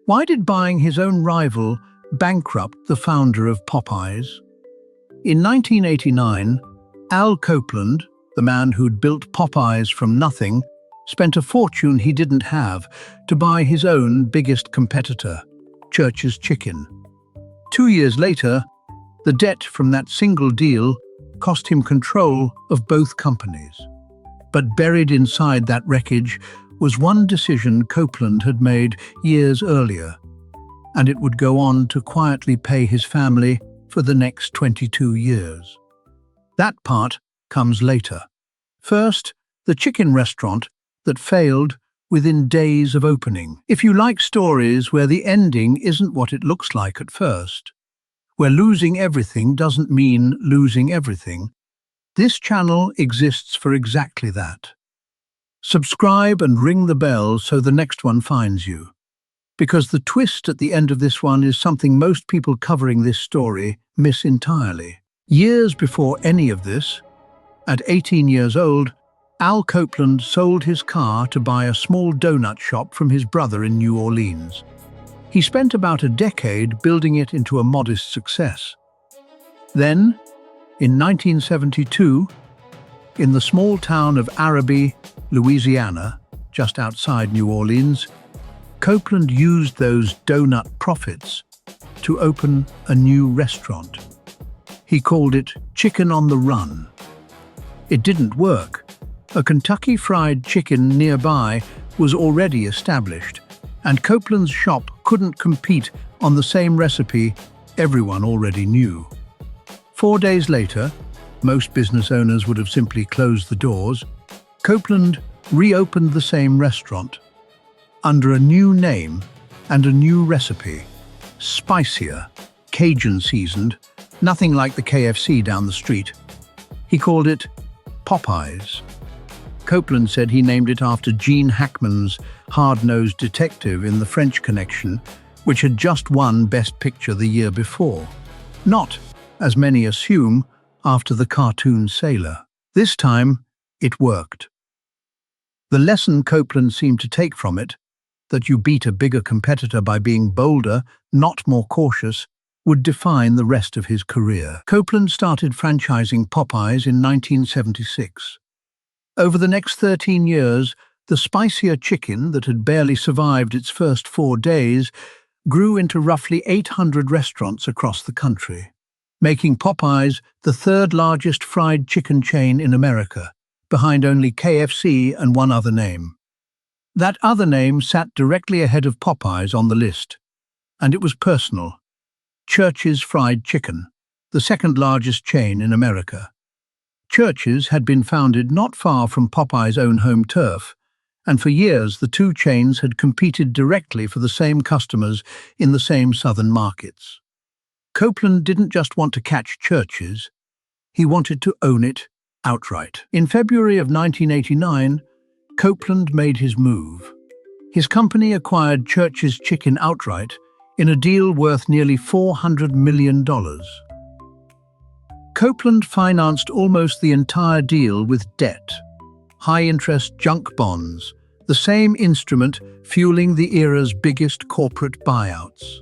Why did buying his own rival bankrupt the founder of Popeyes? In 1989, Al Copeland, the man who'd built Popeyes from nothing, spent a fortune he didn't have to buy his own biggest competitor, Church's Chicken. 2 years later, the debt from that single deal cost him control of both companies. But buried inside that wreckage was one decision Copeland had made years earlier, and it would go on to quietly pay his family for the next 22 years. That part comes later. First, the chicken restaurant that failed within days of opening. If you like stories where the ending isn't what it looks like at first, where losing everything doesn't mean losing everything, this channel exists for exactly that. Subscribe and ring the bell so the next one finds you, because the twist at the end of this one is something most people covering this story miss entirely. Years before any of this, at 18 years old, Al Copeland sold his car to buy a small donut shop from his brother in New Orleans. He spent about a decade building it into a modest success. Then, in 1972, in the small town of Araby, Louisiana, just outside New Orleans, Copeland used those donut profits to open a new restaurant. He called it Chicken on the Run. It didn't work. A Kentucky Fried Chicken nearby was already established, and Copeland's shop couldn't compete on the same recipe everyone already knew. 4 days later, most business owners would have simply closed the doors. Copeland reopened the same restaurant under a new name and a new recipe. Spicier, Cajun seasoned, nothing like the KFC down the street. He called it Popeyes. Copeland said he named it after Gene Hackman's hard-nosed detective in The French Connection, which had just won Best Picture the year before. Not, as many assume, after the cartoon sailor. This time, it worked. The lesson Copeland seemed to take from it, that you beat a bigger competitor by being bolder, not more cautious, would define the rest of his career. Copeland started franchising Popeyes in 1976. Over the next 13 years, the spicier chicken that had barely survived its first 4 days grew into roughly 800 restaurants across the country, making Popeyes the third largest fried chicken chain in America, behind only KFC and one other name. That other name sat directly ahead of Popeyes on the list, and it was personal. Church's Fried Chicken, the second largest chain in America. Church's had been founded not far from Popeyes' own home turf, and for years the two chains had competed directly for the same customers in the same southern markets. Copeland didn't just want to catch Church's, he wanted to own it outright. In February of 1989, Copeland made his move. His company acquired Church's Chicken outright in a deal worth nearly $400 million. Copeland financed almost the entire deal with debt, high-interest junk bonds, the same instrument fueling the era's biggest corporate buyouts.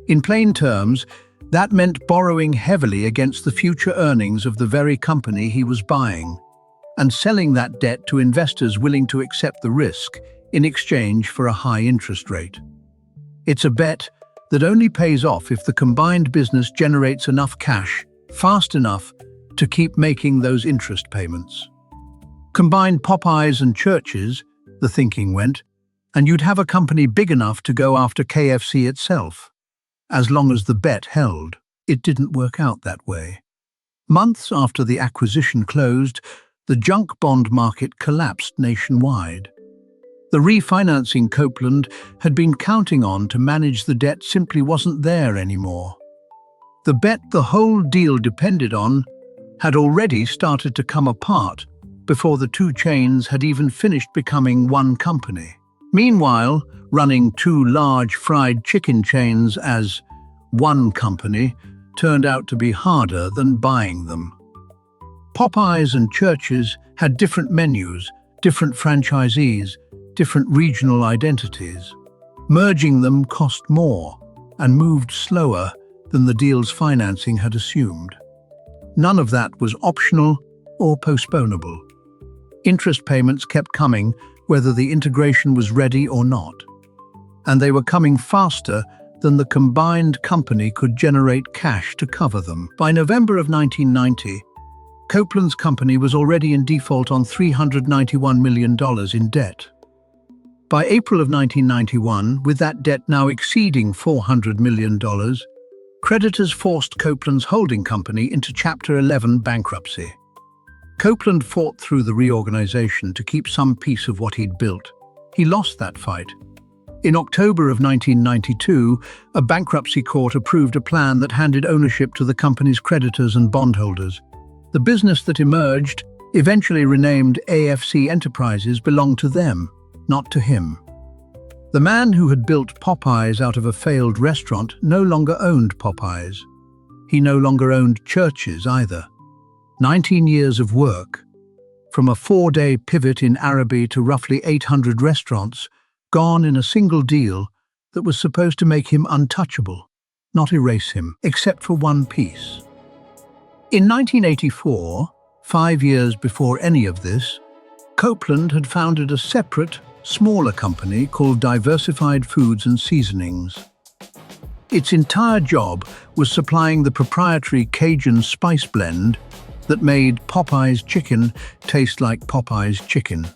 In plain terms, that meant borrowing heavily against the future earnings of the very company he was buying, and selling that debt to investors willing to accept the risk in exchange for a high interest rate. It's a bet that only pays off if the combined business generates enough cash fast enough to keep making those interest payments. Combine Popeyes and Church's, the thinking went, and you'd have a company big enough to go after KFC itself. As long as the bet held, it didn't work out that way. Months after the acquisition closed, the junk bond market collapsed nationwide. The refinancing Copeland had been counting on to manage the debt simply wasn't there anymore. The bet the whole deal depended on had already started to come apart before the two chains had even finished becoming one company. Meanwhile, running two large fried chicken chains as one company turned out to be harder than buying them. Popeyes and Church's had different menus, different franchisees, different regional identities. Merging them cost more and moved slower than the deal's financing had assumed. None of that was optional or postponable. Interest payments kept coming whether the integration was ready or not. And they were coming faster than the combined company could generate cash to cover them. By November of 1990, Copeland's company was already in default on $391 million in debt. By April of 1991, with that debt now exceeding $400 million, creditors forced Copeland's holding company into Chapter 11 bankruptcy. Copeland fought through the reorganization to keep some piece of what he'd built. He lost that fight. In October of 1992, a bankruptcy court approved a plan that handed ownership to the company's creditors and bondholders. The business that emerged, eventually renamed AFC Enterprises, belonged to them, not to him. The man who had built Popeyes out of a failed restaurant no longer owned Popeyes. He no longer owned churches either. 19 years of work, from a 4-day pivot in Araby to roughly 800 restaurants, gone in a single deal that was supposed to make him untouchable, not erase him, except for one piece. In 1984, 5 years before any of this, Copeland had founded a separate, smaller company called Diversified Foods and Seasonings. Its entire job was supplying the proprietary Cajun spice blend that made Popeyes chicken taste like Popeyes chicken.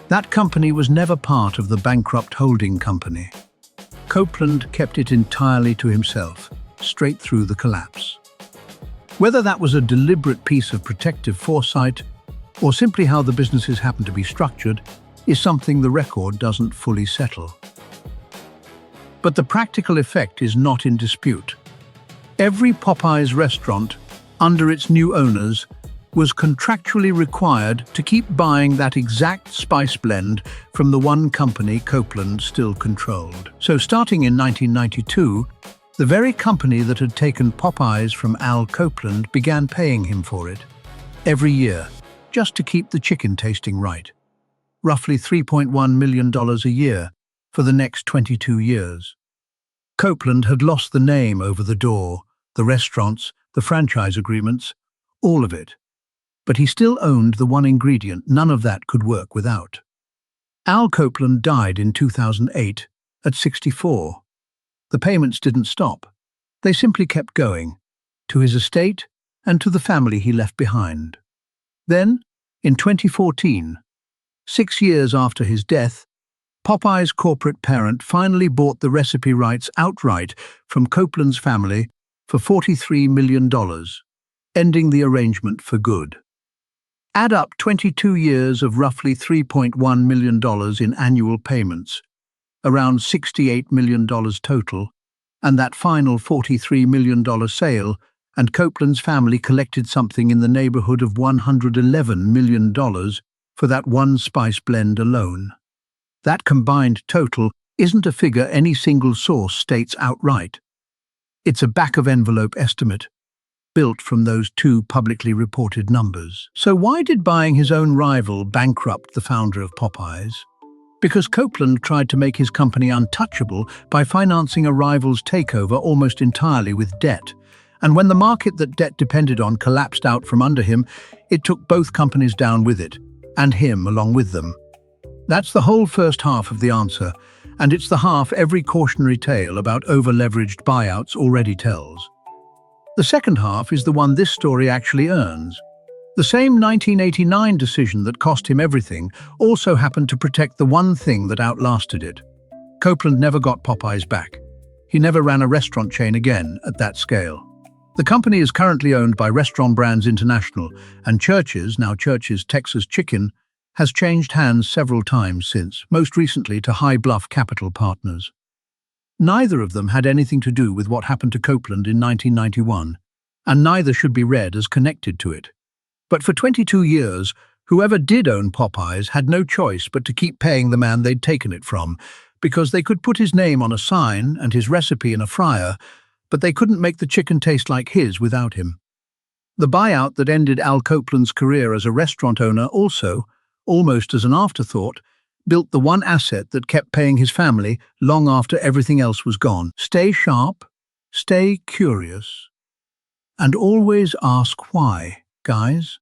That company was never part of the Bankrupt holding company. Copeland kept it entirely to himself, straight through the collapse. Whether that was a deliberate piece of protective foresight or simply how the businesses happened to be structured is something the record doesn't fully settle. But the practical effect is not in dispute. Every Popeyes restaurant, under its new owners, was contractually required to keep buying that exact spice blend from the one company Copeland still controlled. So starting in 1992, the very company that had taken Popeyes from Al Copeland began paying him for it, every year, just to keep the chicken tasting right. Roughly $3.1 million a year for the next 22 years. Copeland had lost the name over the door, the restaurants, the franchise agreements, all of it. But he still owned the one ingredient none of that could work without. Al Copeland died in 2008 at 64. The payments didn't stop. They simply kept going, to his estate and to the family he left behind. Then, in 2014, 6 years after his death, Popeyes' corporate parent finally bought the recipe rights outright from Copeland's family for $43 million, ending the arrangement for good. Add up 22 years of roughly $3.1 million in annual payments, around $68 million total, and that final $43 million sale, and Copeland's family collected something in the neighborhood of $111 million for that one spice blend alone. That combined total isn't a figure any single source states outright. It's a back-of-envelope estimate, built from those two publicly reported numbers. So why did buying his own rival bankrupt the founder of Popeyes? Because Copeland tried to make his company untouchable by financing a rival's takeover almost entirely with debt. And when the market that debt depended on collapsed out from under him, it took both companies down with it, and him along with them. That's the whole first half of the answer, and it's the half every cautionary tale about over-leveraged buyouts already tells. The second half is the one this story actually earns. The same 1989 decision that cost him everything also happened to protect the one thing that outlasted it. Copeland never got Popeyes back. He never ran a restaurant chain again at that scale. The company is currently owned by Restaurant Brands International, and Church's, now Church's Texas Chicken, has changed hands several times since, most recently to High Bluff Capital Partners. Neither of them had anything to do with what happened to Copeland in 1991, and neither should be read as connected to it. But for 22 years, whoever did own Popeyes had no choice but to keep paying the man they'd taken it from, because they could put his name on a sign and his recipe in a fryer, but they couldn't make the chicken taste like his without him. The buyout that ended Al Copeland's career as a restaurant owner also, almost as an afterthought, built the one asset that kept paying his family long after everything else was gone. Stay sharp, stay curious, and always ask why, guys.